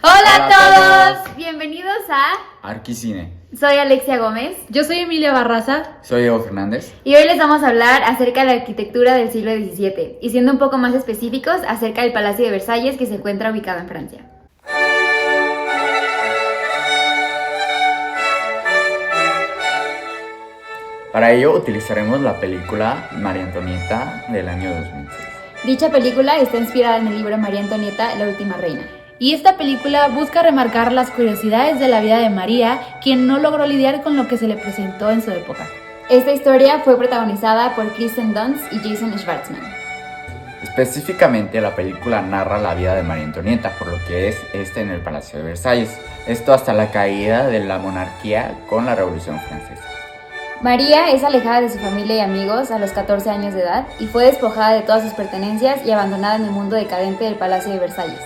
Hola a todos, bienvenidos a Arquicine. Soy Alexia Gómez. Yo soy Emilia Barraza. Soy Diego Fernández. Y hoy les vamos a hablar acerca de la arquitectura del siglo XVII y siendo un poco más específicos acerca del Palacio de Versalles que se encuentra ubicado en Francia. Para ello utilizaremos la película María Antonieta del año 2006. Dicha película está inspirada en el libro María Antonieta, la última reina. Y esta película busca remarcar las curiosidades de la vida de María, quien no logró lidiar con lo que se le presentó en su época. Esta historia fue protagonizada por Kirsten Dunst y Jason Schwartzman. Específicamente, la película narra la vida de María Antonieta, por lo que es en el Palacio de Versalles. Esto hasta la caída de la monarquía con la Revolución Francesa. María es alejada de su familia y amigos a los 14 años de edad y fue despojada de todas sus pertenencias y abandonada en el mundo decadente del Palacio de Versalles.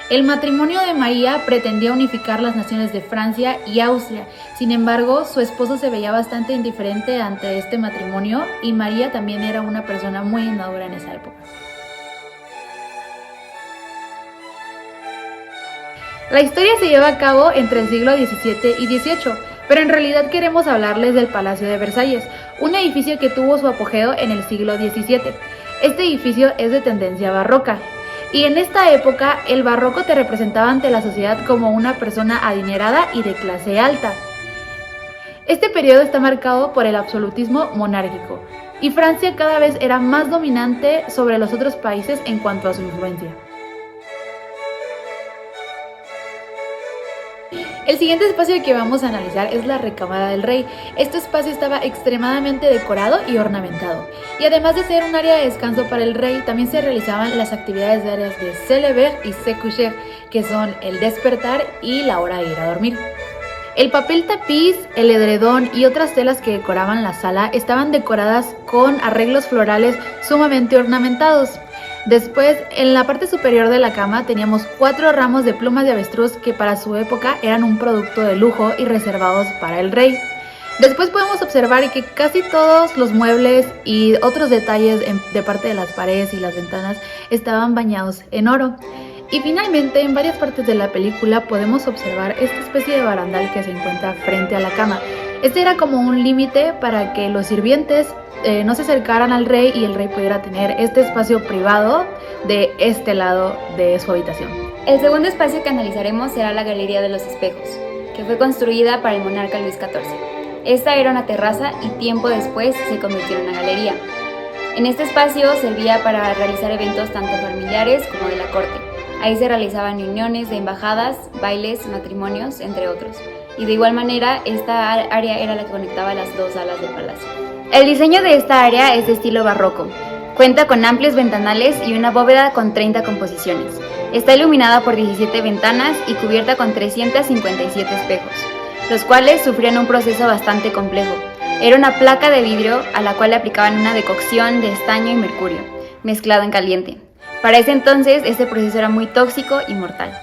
El matrimonio de María pretendía unificar las naciones de Francia y Austria. Sin embargo, su esposo se veía bastante indiferente ante este matrimonio y María también era una persona muy inmadura en esa época. La historia se lleva a cabo entre el siglo XVII y XVIII, pero en realidad queremos hablarles del Palacio de Versalles, un edificio que tuvo su apogeo en el siglo XVII. Este edificio es de tendencia barroca. Y en esta época, el barroco te representaba ante la sociedad como una persona adinerada y de clase alta. Este periodo está marcado por el absolutismo monárquico, y Francia cada vez era más dominante sobre los otros países en cuanto a su influencia. El siguiente espacio que vamos a analizar es la recámara del rey. Este espacio estaba extremadamente decorado y ornamentado. Y además de ser un área de descanso para el rey, también se realizaban las actividades diarias de se lever y se coucher, que son el despertar y la hora de ir a dormir. El papel tapiz, el edredón y otras telas que decoraban la sala estaban decoradas con arreglos florales sumamente ornamentados. Después, en la parte superior de la cama teníamos 4 ramos de plumas de avestruz que para su época eran un producto de lujo y reservados para el rey. Después podemos observar que casi todos los muebles y otros detalles de parte de las paredes y las ventanas estaban bañados en oro. Y finalmente, en varias partes de la película podemos observar esta especie de barandal que se encuentra frente a la cama. Este era como un límite para que los sirvientes no se acercaran al rey y el rey pudiera tener este espacio privado de este lado de su habitación. El segundo espacio que analizaremos será la Galería de los Espejos, que fue construida para el monarca Luis XIV. Esta era una terraza y tiempo después se convirtió en una galería. En este espacio servía para realizar eventos tanto familiares como de la corte. Ahí se realizaban reuniones de embajadas, bailes, matrimonios, entre otros. Y de igual manera, esta área era la que conectaba las dos salas del palacio. El diseño de esta área es de estilo barroco. Cuenta con amplios ventanales y una bóveda con 30 composiciones. Está iluminada por 17 ventanas y cubierta con 357 espejos, los cuales sufrían un proceso bastante complejo. Era una placa de vidrio a la cual le aplicaban una decocción de estaño y mercurio, mezclado en caliente. Para ese entonces, este proceso era muy tóxico y mortal.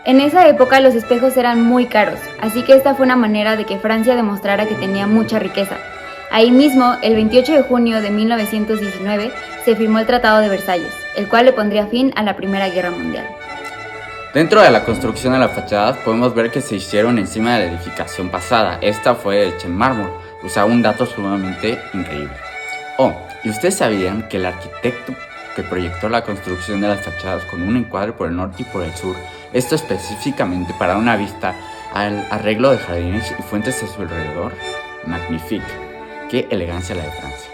En esa época los espejos eran muy caros, así que esta fue una manera de que Francia demostrara que tenía mucha riqueza. Ahí mismo, el 28 de junio de 1919, se firmó el Tratado de Versalles, el cual le pondría fin a la Primera Guerra Mundial. Dentro de la construcción de las fachadas podemos ver que se hicieron encima de la edificación pasada. Esta fue hecha en mármol, o sea, un dato sumamente increíble. ¿Y ustedes sabían que el arquitecto que proyectó la construcción de las fachadas con un encuadre por el norte y por el sur, esto específicamente para una vista al arreglo de jardines y fuentes a su alrededor? Magnifique. ¡Qué elegancia la de Francia!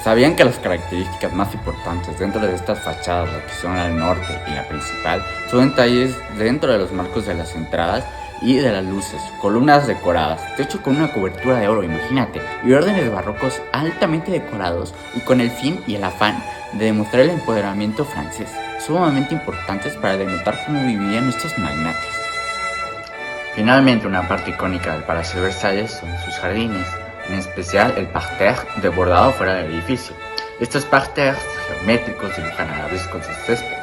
¿Sabían que las características más importantes dentro de estas fachadas, la que son la del norte y la principal, son detalles dentro de los marcos de las entradas y de las luces, columnas decoradas, techo con una cobertura de oro, imagínate, y órdenes barrocos altamente decorados y con el fin y el afán de demostrar el empoderamiento francés, sumamente importantes para denotar cómo vivían estos magnates? Finalmente, una parte icónica del Palacio de Versalles son sus jardines, en especial el parterre desbordado fuera del edificio. Estos parterres geométricos dibujan árboles con su césped.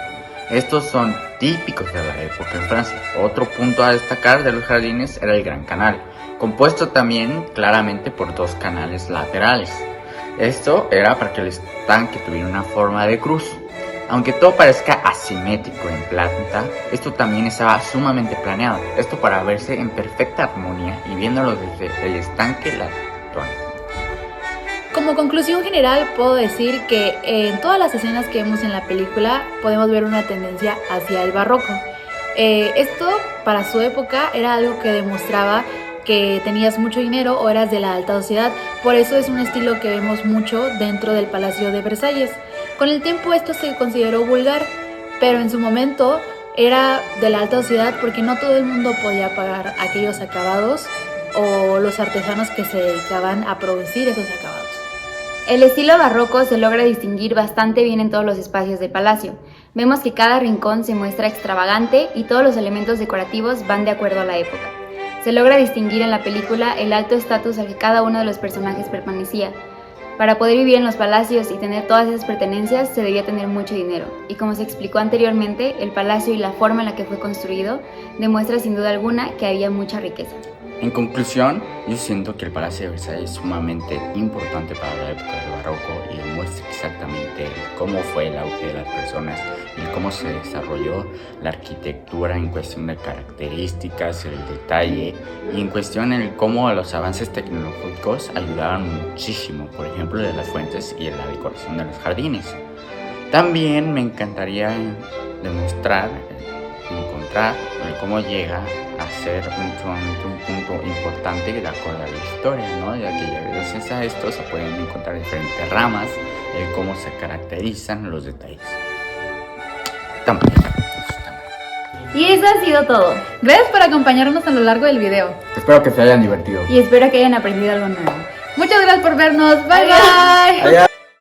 Estos son típicos de la época en Francia. Otro punto a destacar de los jardines era el Gran Canal, compuesto también claramente por 2 canales laterales. Esto era para que el estanque tuviera una forma de cruz. Aunque todo parezca asimétrico en planta, esto también estaba sumamente planeado. Esto para verse en perfecta armonía y viéndolo desde el estanque Latón. Como conclusión general, puedo decir que en todas las escenas que vemos en la película podemos ver una tendencia hacia el barroco. Esto, para su época, era algo que demostraba que tenías mucho dinero o eras de la alta sociedad. Por eso es un estilo que vemos mucho dentro del Palacio de Versalles. Con el tiempo esto se consideró vulgar, pero en su momento era de la alta sociedad porque no todo el mundo podía pagar aquellos acabados o los artesanos que se dedicaban a producir esos acabados. El estilo barroco se logra distinguir bastante bien en todos los espacios del palacio. Vemos que cada rincón se muestra extravagante y todos los elementos decorativos van de acuerdo a la época. Se logra distinguir en la película el alto estatus al que cada uno de los personajes pertenecía. Para poder vivir en los palacios y tener todas esas pertenencias se debía tener mucho dinero, y como se explicó anteriormente, el palacio y la forma en la que fue construido demuestra sin duda alguna que había mucha riqueza. En conclusión, yo siento que el Palacio de Versalles es sumamente importante para la época del barroco y demuestra exactamente cómo fue el auge de las personas y cómo se desarrolló la arquitectura en cuestión de características, el detalle y en cuestión en cómo los avances tecnológicos ayudaron muchísimo, por ejemplo, de las fuentes y de la decoración de los jardines. También me encantaría encontrar cómo llega a ser un punto importante de acuerdo a la historia, ¿no? Ya que gracias a esto se pueden encontrar diferentes ramas, cómo se caracterizan los detalles. Y eso ha sido todo. Gracias por acompañarnos a lo largo del video. Espero que se hayan divertido. Y espero que hayan aprendido algo nuevo. Muchas gracias por vernos. Bye bye. Adiós.